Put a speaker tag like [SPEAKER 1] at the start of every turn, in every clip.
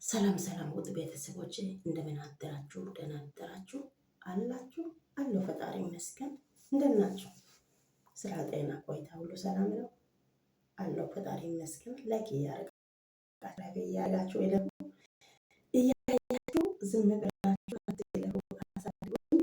[SPEAKER 1] ሰላም ሰላም ውድ ቤተሰቦች እንደምን አደራችሁ? ደህና አደራችሁ አላችሁ? አለሁ ፈጣሪ ይመስገን። እንደምን ናችሁ? ስራ፣ ጤና፣ ቆይታ ሁሉ ሰላም ነው? አለሁ ፈጣሪ ይመስገን። ላይክ እያደረጋችሁ ደግሞ እያያችሁ ዝም ብላችሁ አትለፉ፣ አሳድጉኝ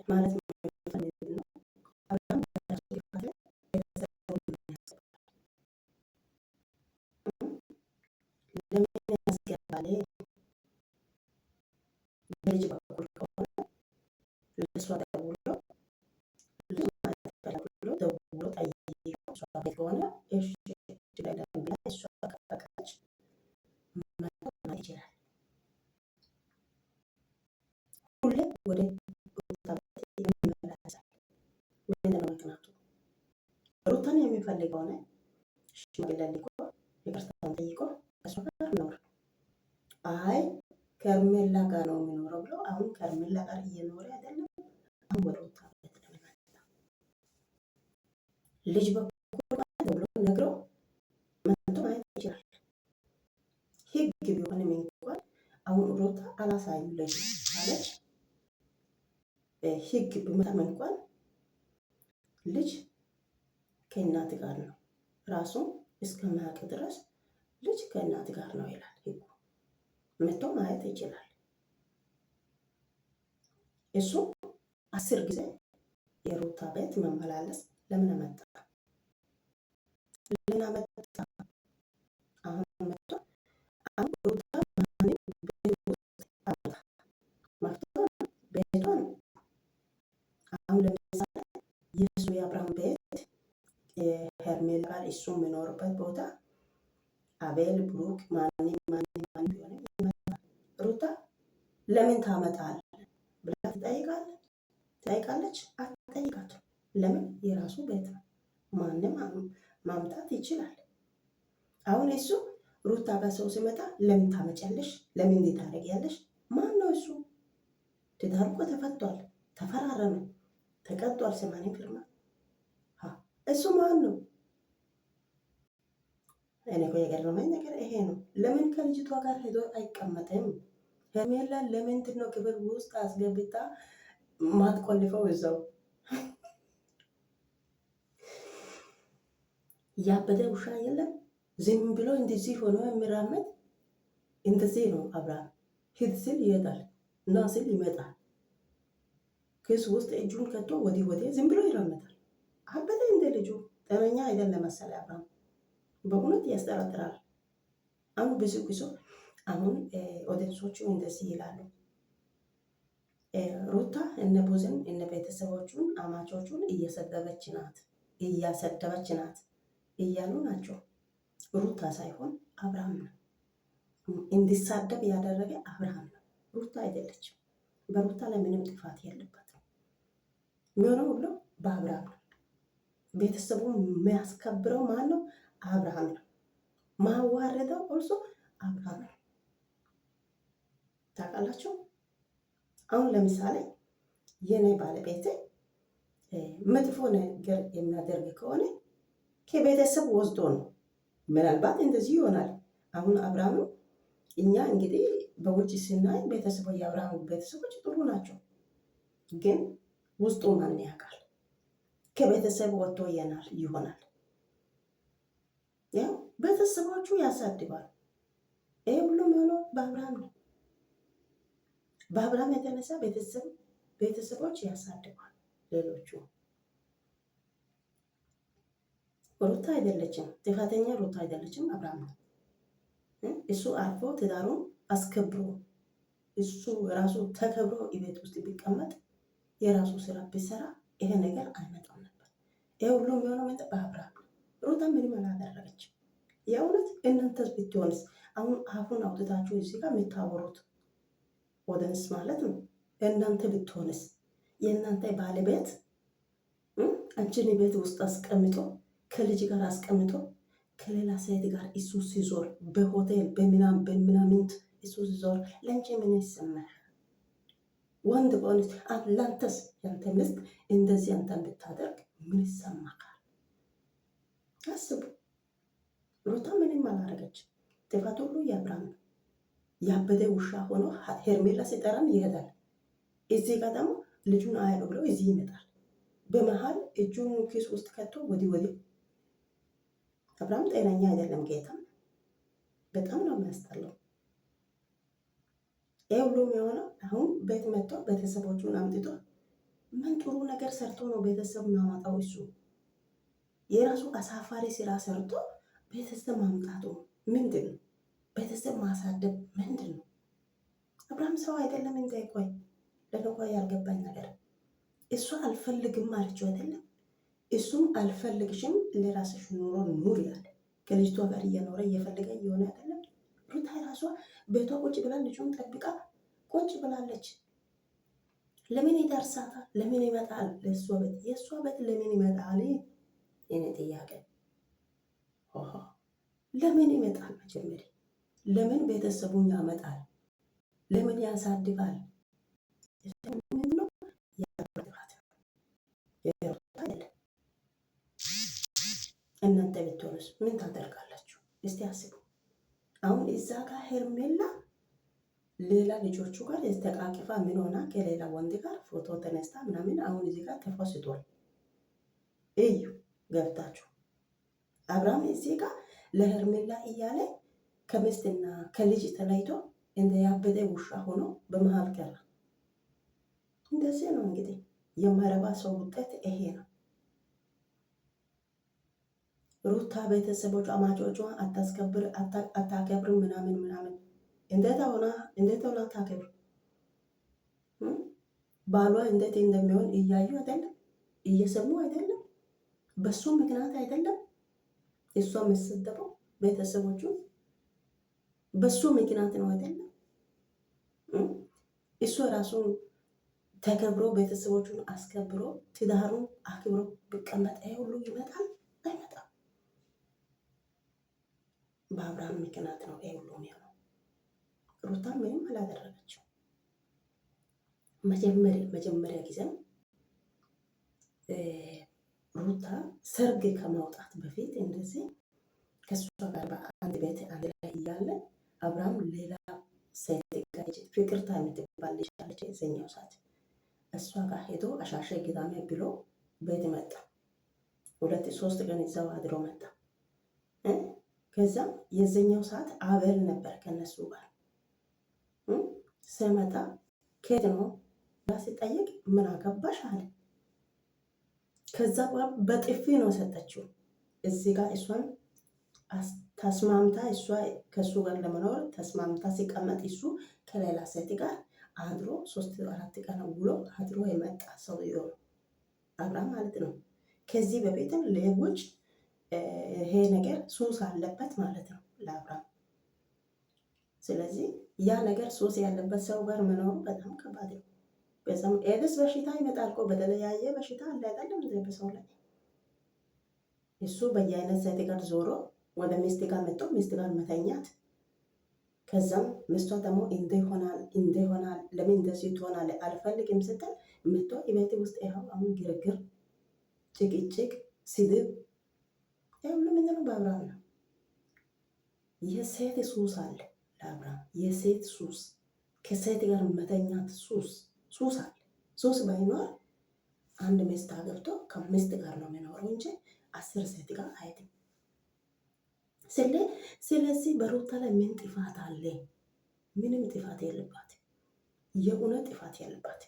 [SPEAKER 1] ማለት ነው። ለምን ያስገባል? በልጅ በኩል ከሆነ ለእሷ ደውሎ ልጅ ማለት ብሎ ደውሎ ጠይቆ እሷ ቤት ከሆነ እሺ ብላ እሷ ከፈቀደች መጣ ይችላል። ሁሌ ወደ ሩታ ቤት ይመለሳል። ምንድነው ምክንያቱ? ሩታን የሚፈልግ ሆነ ሽማግሌ ልኮ ይቅርታን ጠይቆ እሷ ጋር ኖር። አይ ከርሜላ ጋር ነው የሚኖረው ብሎ አሁን ከርሜላ ጋር እየኖረ አይደለም። አሁን ወደ ሩታ ቤት ለምን መጣ? ልጅ በኩል ብሎ ነግሮ መጥቶ ማየት ይችላል። ህግ ቢሆንም እንኳን አሁን ሩታ አላሳዩ ልጅ አለች። ህግ ቢመጣም እንኳን ልጅ ከእናት ጋር ነው ራሱ እስከማያውቅ ድረስ ልጅ ከእናት ጋር ነው ይላል ህጉ። መጥቶ ማየት ይችላል። እሱ 10 ጊዜ የሩታ ቤት መመላለስ ለምን መጣ? ለምን መጣ? አሁን መጣ። አሁን ሩታ ቤቷን አሁን ለምሳሌ የእሱ የአብርሃም ቤት ሄርሜላ ጋር እሱ የሚኖርበት ቦታ አቤል ብሩክ ማንም ቢሆን ይመጣል። ሩታ ለምን ታመጣል ብላ ትጠይቃለች? አትጠይቃትም። ለምን? የራሱ ቤት ነው። ማንም ማምጣት ይችላል። አሁን እሱ ሩታ ጋር ሰው ሲመጣ ለምን ታመጫለሽ? ለምን እንዴት ታደርጊያለሽ? ማን ነው እሱ? ትዳሩ እኮ ተፈቷል፣ ተፈራረመ፣ ተቀጧል። 80 ፊርማ እሱ ማን ነው? እኔ እኮ የገረመኝ ነገር ይሄ ነው። ለምን ከልጅቷ ጋር ሄዶ አይቀመጥም? ሄርሜላ ለምንድን ነው ክፍል ውስጥ አስገብታ ማትቆልፈው? እዛው ያበደ ውሻ የለም ዝም ብሎ እንደዚህ ሆኖ የሚራመድ እንደዚህ ነው። አብርሃም ሂድ ስል ይሄዳል፣ ና ስል ይመጣል። ክስ ውስጥ እጁን ከቶ ወዲህ ወዲህ ዝም ብሎ ይራመዳል። አበደ እንደ ልጁ። ጤነኛ አይደለም መሰለ አብርሃም። በእውነት ያስጠረጥራል። አሁን ብዙ ጊዜ አሁን ኦዲየንሶቹ እንደዚህ ይላሉ፣ ሩታ እነ ቡዝን እነ ቤተሰቦቹን አማቾቹን እያሰደበች ናት እያሉ ናቸው። ሩታ ሳይሆን አብርሃም ነው እንዲሳደብ ያደረገ አብርሃም ነው፣ ሩታ አይደለችም። በሩታ ላይ ምንም ጥፋት የለበትም። የሚሆነው ሁሉ በአብርሃም ነው። ቤተሰቡ የሚያስከብረው ማን ነው? አብርሃም ነው። ማዋረደው ኦልሶ አብርሃም ነው። ታውቃላችሁ? አሁን ለምሳሌ የኔ ባለቤቴ መጥፎ ነገር የሚያደርግ ከሆነ ከቤተሰብ ወስዶ ነው። ምናልባት እንደዚህ ይሆናል። አሁን አብርሃም እኛ እንግዲህ በውጭ ስናይ ቤተሰቦች የአብርሃም ቤተሰቦች ጥሩ ናቸው፣ ግን ውስጡ ማን ያውቃል? ከቤተሰብ ወጥቶ ይሆናል። ያው ቤተሰቦቹ ያሳድባል። ይሄ ሁሉም የሆነው በአብርሃም ነው። በአብርሃም የተነሳ ቤተሰቦች ያሳድባል። ሌሎቹ ሩታ አይደለችም ጥፋተኛ፣ ሩታ አይደለችም፣ አብርሃም ነው። እሱ አርፎ ትዳሩን አስከብሮ እሱ ራሱ ተከብሮ ቤት ውስጥ ቢቀመጥ የራሱ ስራ ቢሰራ ይሄ ነገር አይመጣም ነበር። ይሄ ሁሉም የሆነው በአብርሃም ነው። ሩታ ምንም አላደረገችም። የእውነት እናንተስ ብትሆንስ? አሁን አፉን አውጥታችሁ እዚህ ጋር የምታወሩት ወደንስ ማለት ነው። እናንተ ብትሆንስ? የእናንተ ባለቤት አንቺን ቤት ውስጥ አስቀምጦ ከልጅ ጋር አስቀምጦ ከሌላ ሴት ጋር እሱ ሲዞር በሆቴል በምናምን እሱ ዞር ለንቺ ምን ይሰማል? ወንድ በሆንስ ለአንተስ ያንተ ሚስት እንደዚህ አንተን ብታደርግ ምን ይሰማካል? አስቡ። ሩታ ምንም አላረገች። ጥፋት ሁሉ የአብርሃም ነው። ያበደ ውሻ ሆኖ ሄርሜላ ሲጠራም ይሄዳል። እዚህ ጋር ደግሞ ልጁን አያለው ብለው እዚህ ይመጣል። በመሀል እጁን ኪስ ውስጥ ከቶ ወዲህ ወዲህ። አብርሃም ጤነኛ አይደለም። ጌታ በጣም ነው የሚያስጠላው። ይህ ሁሉም የሆነው አሁን ቤት መጥቶ ቤተሰቦቹን አምጥቶ ምን ጥሩ ነገር ሰርቶ ነው ቤተሰብ ማማጣው? እሱ የራሱ አሳፋሪ ስራ ሰርቶ ቤተሰብ ማምጣቱ ምንድን ነው? ቤተሰብ ማሳደብ ምንድን ነው? አብርሃም ሰው አይደለም እንደ ቆይ ለነቆ ያልገባኝ ነገር እሱ አልፈልግም አለችው አይደለም? እሱም አልፈልግሽም ለራስሽ ኑሮ ኑር ያለ ከልጅቷ ጋር እየኖረ እየፈለገ እየሆነ አይደለም? ሩታ ራሷ ቤቷ ቁጭ ብላ ልጁን ጠብቃ ቁጭ ብላለች። ለምን ይደርሳታል? ለምን ይመጣል? ለእሷ ቤት የእሷ ቤት ለምን ይመጣል? የኔ ጥያቄ ለምን ይመጣል? መጀመሪያ ለምን ቤተሰቡን ያመጣል? ለምን ያሳድጋል? ምንድነው እናንተ ብትሆኑስ ምን ታደርጋላችሁ? እስቲ አስቡ። አሁን እዛ ጋር ሄርሜላ ሌላ ልጆቹ ጋር ተቃቅፋ ምን ሆና ከሌላ ወንድ ጋር ፎቶ ተነስታ ምናምን አሁን እዚህ ጋር ተፎስቷል። እዩ ገብታችሁ። አብርሃም እዚህ ጋር ለሄርሜላ እያለ ከሚስትና ከልጅ ተለይቶ እንደ ያበደ ውሻ ሆኖ በመሀል ቀረ። እንደዚህ ነው እንግዲህ የማይረባ ሰው ውጤት ይሄ ነው። ሩታ ቤተሰቦቿ አማቾቿ አታከብር ምናምን ምናምን እንዴት ሆና ታከብር? ባሏ እንዴት እንደሚሆን እያዩ አይደለም? እየሰሙ አይደለም? በሱ ምክንያት አይደለም እሷ የምትሰደበው? ቤተሰቦቹ በሱ ምክንያት ነው አይደለም? እሱ ራሱን ተከብሮ ቤተሰቦቹን አስከብሮ ትዳሩን አክብሮ ቢቀመጥ ይሄ ሁሉ ይመጣል? አይመጣም። በአብርሃም ምክንያት ነው ይሄ ሁሉ የሚሆነው። ሩታ ምንም አላደረገችው። መጀመሪያ ጊዜ ሩታ ሰርግ ከማውጣት በፊት እንደዚህ ከእሷ ጋር በአንድ ቤት አንድ ላይ እያለ አብርሃም ሌላ ሴት ጋር ፍቅርታ የምትባል ልጅ አለች። የዘኛው ሰዓት እሷ ጋር ሄዶ አሻሸ ግዳሜ ብሎ ቤት መጣ። 2-3 ቀን እዛው አድሮ መጣ። ከዛ የዘኛው ሰዓት አቤል ነበር ከነሱ ጋር ስመጣ ከየት ነው ሲጠይቅ ምን አገባሽ አለ። ከዛ በጥፊ ነው ሰጠችው። እዚህ ጋር እሷን ተስማምታ እሷ ከሱ ጋር ለመኖር ተስማምታ ሲቀመጥ እሱ ከሌላ ሴት ጋር አድሮ 3-4 ቀን ውሎ አድሮ የመጣ ሰውዬው ነው አብርሃም ማለት ነው። ከዚህ በፊትም ሌቦች ይሄ ነገር ሱስ አለበት ማለት ነው ለአብርሃም። ስለዚህ ያ ነገር ሱስ ያለበት ሰው ጋር መኖሩ በጣም ከባድ ነው። በዛም ኤድስ በሽታ ይመጣል እኮ በተለያየ በሽታ አለ አይደለም በሰው ላይ። እሱ በየአይነት ሴት ጋር ዞሮ ወደ ሚስት ጋር መጥቶ ሚስት ጋር መተኛት፣ ከዛም ሚስቷ ደግሞ እንደሆናል ለምን እንደዚህ ትሆናለህ አልፈልግም ስትል መጥቶ ቤት ውስጥ ይኸው አሁን ግርግር፣ ጭቅጭቅ፣ ስድብ ይህ ሁሉ ምንድን ነው? በአብርሃም ነው። የሴት ሱስ አለ ለአብርሃም፣ የሴት ሱስ፣ ከሴት ጋር መተኛት ሱስ አለ። ሱስ ባይኖር አንድ ሚስት አገብቶ ከሚስት ጋር ነው የሚኖረው እንጂ 10 ሴት ጋር አይሄድም። ስለዚህ በሩታ ላይ ምን ጥፋት አለ? ምንም ጥፋት የለባት። የእውነት ጥፋት የለባት።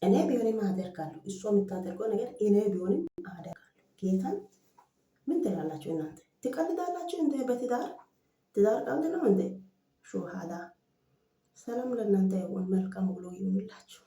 [SPEAKER 1] እኔ ቢሆንም አደርጋለሁ። እሷ የምታደርገው ነገር እኔ ቢሆንም አደርጋለሁ። ጌታን ምን ትላላችሁ እናንተ? ትቀልዳላችሁ እንደ በትዳር ቀልድ ነው እንደ ሹሃዳ። ሰላም ለእናንተ ይሁን። መልካም ውሎ ይሁንላችሁ።